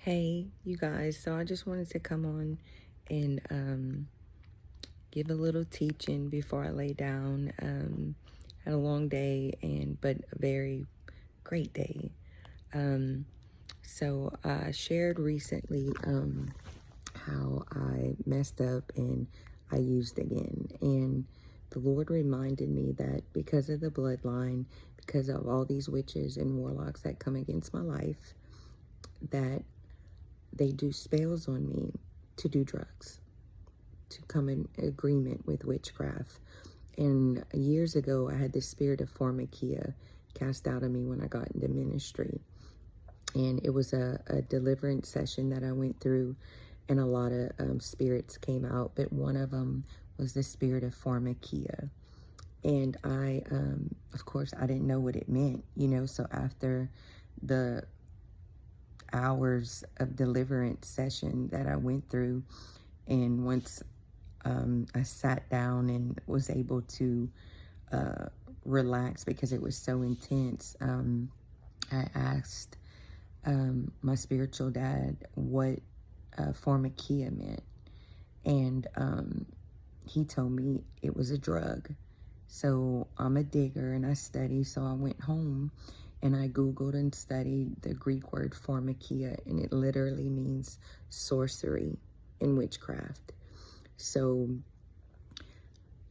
Hey, you guys. So I just wanted to come on and give a little teaching before I lay down. Had a long day but a very great day. Um, so I shared recently how I messed up and I used again. And the Lord reminded me that because of the bloodline, because of all these witches and warlocks that come against my life, that they do spells on me to do drugs, to come in agreement with witchcraft. And years ago, I had the spirit of pharmakia cast out of me when I got into ministry. And it was a deliverance session that I went through, and a lot of spirits came out, but one of them was the spirit of pharmakia. And of course, I didn't know what it meant, so after the hours of deliverance session that I went through, and once I sat down and was able to uh, relax because it was so intense, I asked my spiritual dad what pharmakia meant, and he told me it was a drug. So I'm a digger and I study, so I went home and I Googled and studied the Greek word pharmakia, and it literally means sorcery and witchcraft. So,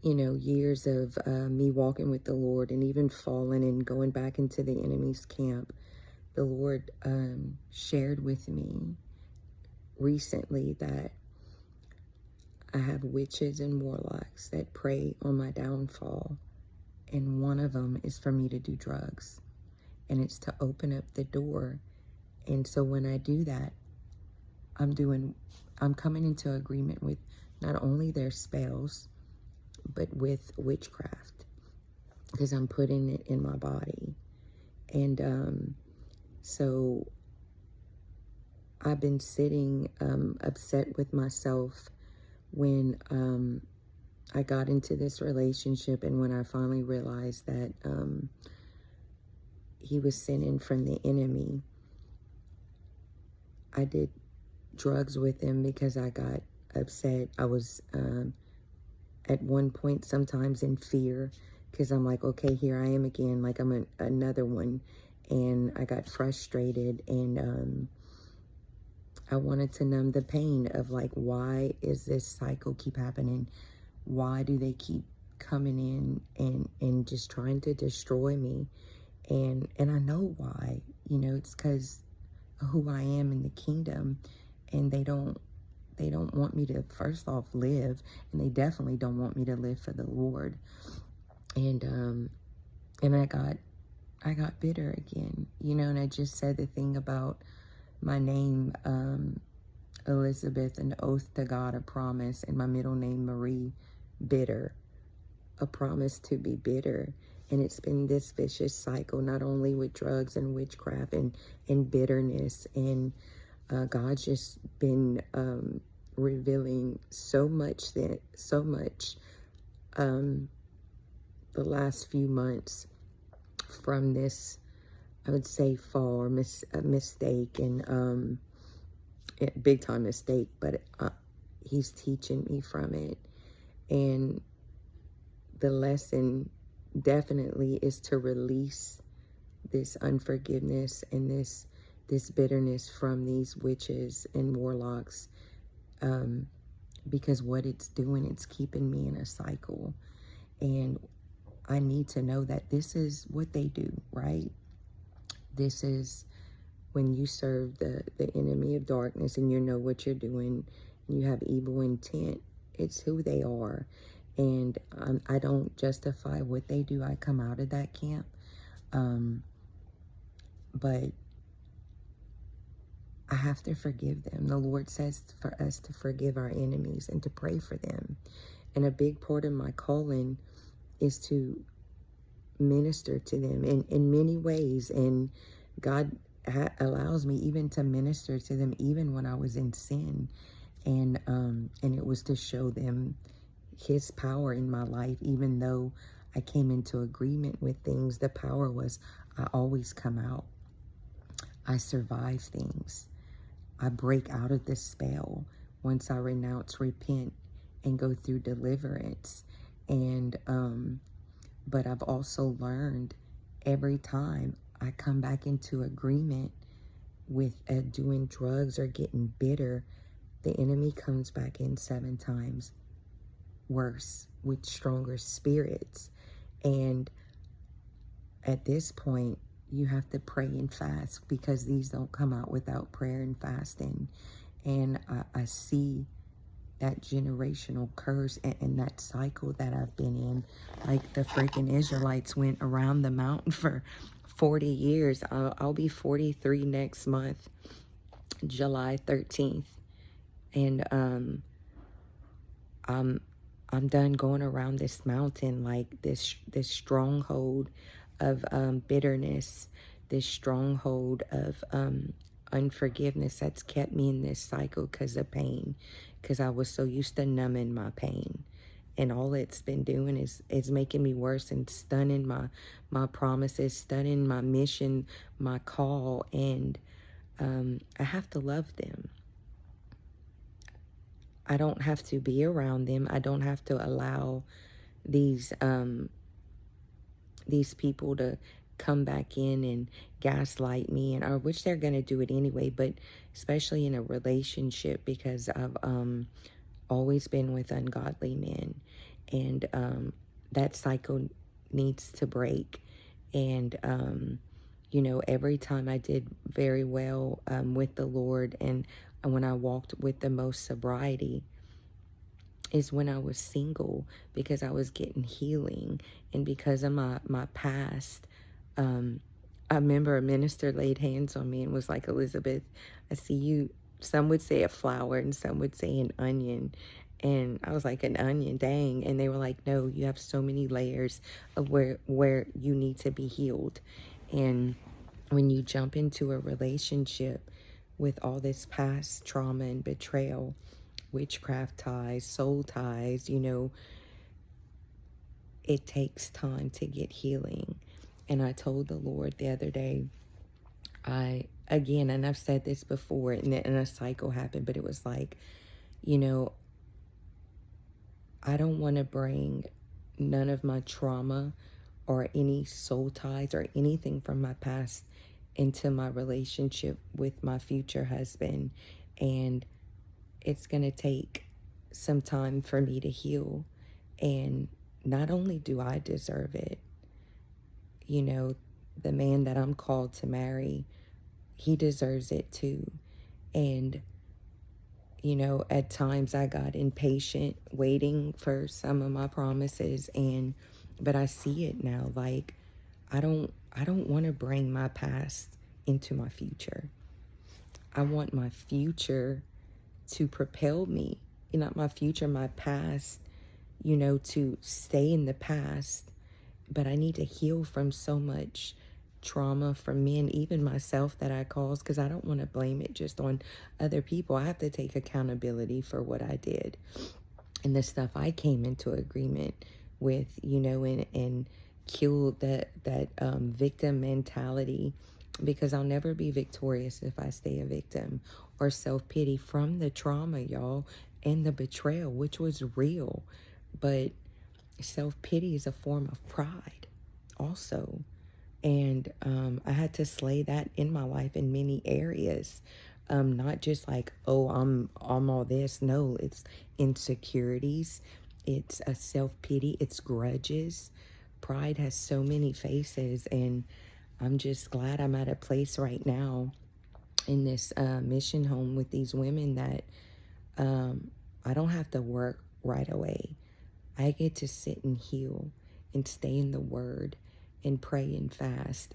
years of me walking with the Lord and even falling and going back into the enemy's camp, the Lord shared with me recently that I have witches and warlocks that prey on my downfall, and one of them is for me to do drugs, and it's to open up the door. And so when I do that, I'm coming into agreement with not only their spells, but with witchcraft, because I'm putting it in my body. And so I've been sitting upset with myself when I got into this relationship, and when I finally realized that he was sinning from the enemy. I did drugs with him because I got upset. I was at one point sometimes in fear, because I'm like, okay, here I am again, like I'm another one. And I got frustrated, and I wanted to numb the pain of, like, why is this cycle keep happening? Why do they keep coming in and just trying to destroy me? And I know why. It's because of who I am in the kingdom, and they don't want me to, first off, live, and they definitely don't want me to live for the Lord. And I got bitter again, and I just said the thing about my name, Elizabeth, an oath to God, a promise, and my middle name, Marie, bitter, a promise to be bitter. And it's been this vicious cycle, not only with drugs and witchcraft and bitterness. And God's just been revealing so much the last few months from this, I would say, fall or mistake, and big time mistake, but he's teaching me from it. And the lesson definitely is to release this unforgiveness and this bitterness from these witches and warlocks, because what it's doing, it's keeping me in a cycle. And I need to know that this is what they do, right? This is when you serve the enemy of darkness, and you know what you're doing, and you have evil intent. It's who they are. And I don't justify what they do. I come out of that camp. But I have to forgive them. The Lord says for us to forgive our enemies and to pray for them. And a big part of my calling is to minister to them in many ways. And God allows me even to minister to them even when I was in sin. And it was to show them his power in my life. Even though I came into agreement with things, the power was, I always come out. I survive things. I break out of the spell once I renounce, repent, and go through deliverance. And but I've also learned every time I come back into agreement with doing drugs or getting bitter, the enemy comes back in 7 times worse with stronger spirits. And at this point, you have to pray and fast, because these don't come out without prayer and fasting. And I see that generational curse and that cycle that I've been in. Like the freaking Israelites went around the mountain for 40 years. I'll be 43 next month, July 13th. And I'm done going around this mountain, like this stronghold of bitterness, this stronghold of unforgiveness that's kept me in this cycle because of pain, because I was so used to numbing my pain. And all it's been doing is making me worse and stunning my promises, stunning my mission, my call. And I have to love them. I don't have to be around them. I don't have to allow these people to come back in and gaslight me, and or which they're going to do it anyway, but especially in a relationship, because I've always been with ungodly men, and that cycle needs to break. And you know, every time I did very well with the Lord, and when I walked with the most sobriety, is when I was single, because I was getting healing. And because of my past, I remember a minister laid hands on me and was like, Elizabeth, I see you. Some would say a flower and some would say an onion. And I was like, an onion, dang. And they were like, no, you have so many layers of where you need to be healed. And when you jump into a relationship with all this past trauma and betrayal, witchcraft ties, soul ties, you know, it takes time to get healing. And I told the Lord the other day, again, and I've said this before, and a cycle happened, but it was like, you know, I don't want to bring none of my trauma or any soul ties or anything from my past into my relationship with my future husband. And it's going to take some time for me to heal. And not only do I deserve it, you know, the man that I'm called to marry, he deserves it too. And, you know, at times I got impatient waiting for some of my promises, but I see it now. Like, I don't want to bring my past into my future. I want my future to propel me, not my future, my past, you know, to stay in the past. But I need to heal from so much trauma from men, even myself, that I caused, because I don't want to blame it just on other people. I have to take accountability for what I did and the stuff I came into agreement with, you know, and kill that victim mentality, because I'll never be victorious if I stay a victim, or self-pity from the trauma, y'all, and the betrayal, which was real. But self-pity is a form of pride also. And I had to slay that in my life in many areas. Not just like, oh, I'm all this. No, it's insecurities. It's a self-pity. It's grudges. Pride has so many faces. And I'm just glad I'm at a place right now in this mission home with these women that I don't have to work right away. I get to sit and heal and stay in the Word and pray and fast.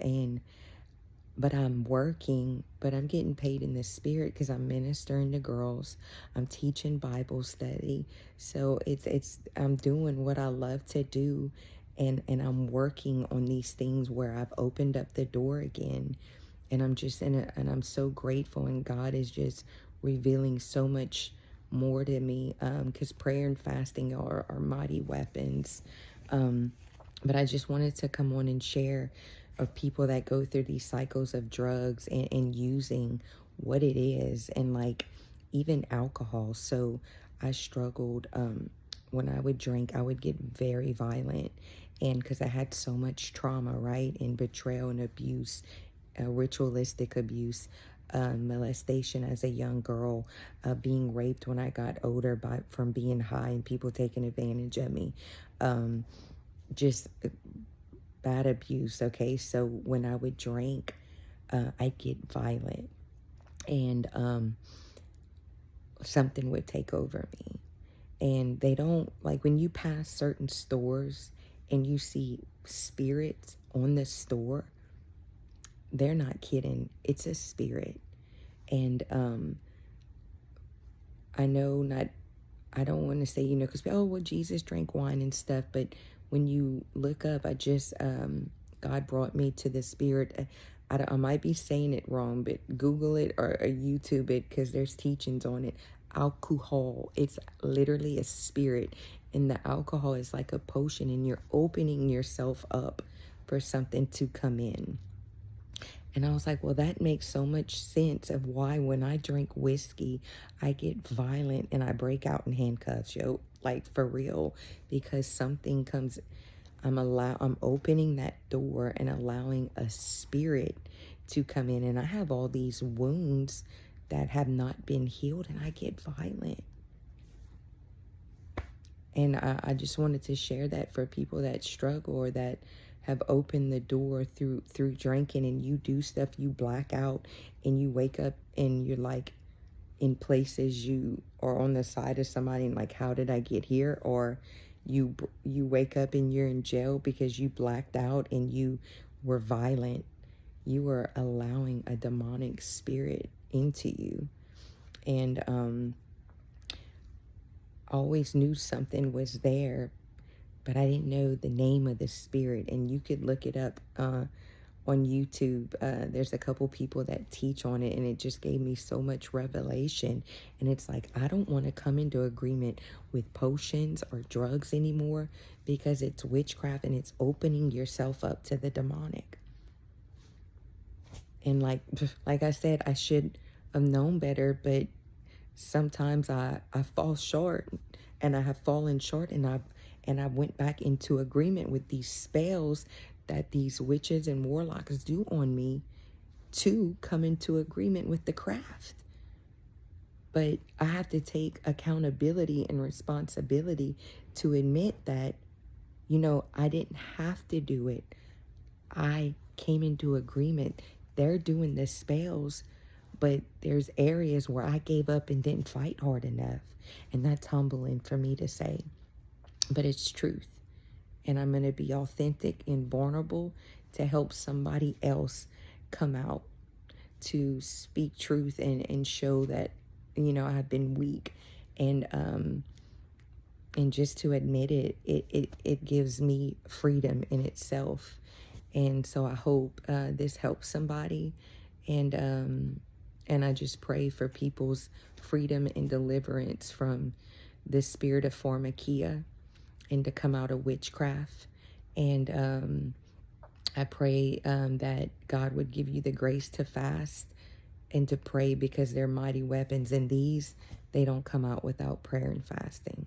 But I'm working, but I'm getting paid in the Spirit, because I'm ministering to girls. I'm teaching Bible study. So I'm doing what I love to do, and I'm working on these things where I've opened up the door again. And I'm just and I'm so grateful, and God is just revealing so much more to me, because prayer and fasting are mighty weapons. But I just wanted to come on and share of people that go through these cycles of drugs and using what it is. And like even alcohol. So I struggled, when I would drink, I would get very violent. And because I had so much trauma, right? And betrayal and abuse, ritualistic abuse, molestation as a young girl, being raped when I got older from being high and people taking advantage of me, just bad abuse. Okay, so when I would drink, I'd get violent, and something would take over me. And they don't, like, when you pass certain stores and you see spirits on the store, they're not kidding. It's a spirit. And I know not, I don't want to say, because, oh, well, Jesus drank wine and stuff. But when you look up, God brought me to the spirit. I might be saying it wrong, but Google it or YouTube it, because there's teachings on it. Alcohol. It's literally a spirit. And the alcohol is like a potion, and you're opening yourself up for something to come in. And I was like, well, that makes so much sense of why when I drink whiskey, I get violent and I break out in handcuffs, like for real, because something comes, I'm opening that door and allowing a spirit to come in. And I have all these wounds that have not been healed, and I get violent. And I just wanted to share that for people that struggle or that have opened the door through drinking, and you do stuff, you black out, and you wake up and you're like in places you are on the side of somebody and like, how did I get here? Or you wake up and you're in jail because you blacked out and you were violent. You were allowing a demonic spirit into you. And I always knew something was there, but I didn't know the name of the spirit. And you could look it up on YouTube. There's a couple people that teach on it, and it just gave me so much revelation. And it's like, I don't want to come into agreement with potions or drugs anymore, because it's witchcraft and it's opening yourself up to the demonic. And like I said, I should have known better, but sometimes I fall short, and I have fallen short, and I went back into agreement with these spells that these witches and warlocks do on me to come into agreement with the craft. But I have to take accountability and responsibility to admit that, I didn't have to do it. I came into agreement. They're doing the spells, but there's areas where I gave up and didn't fight hard enough. And that's humbling for me to say. But it's truth. And I'm going to be authentic and vulnerable to help somebody else come out to speak truth and show that, I've been weak. And just to admit it gives me freedom in itself. And so I hope this helps somebody. And I just pray for people's freedom and deliverance from the spirit of pharmakia, and to come out of witchcraft. And I pray that God would give you the grace to fast and to pray, because they're mighty weapons. And they don't come out without prayer and fasting.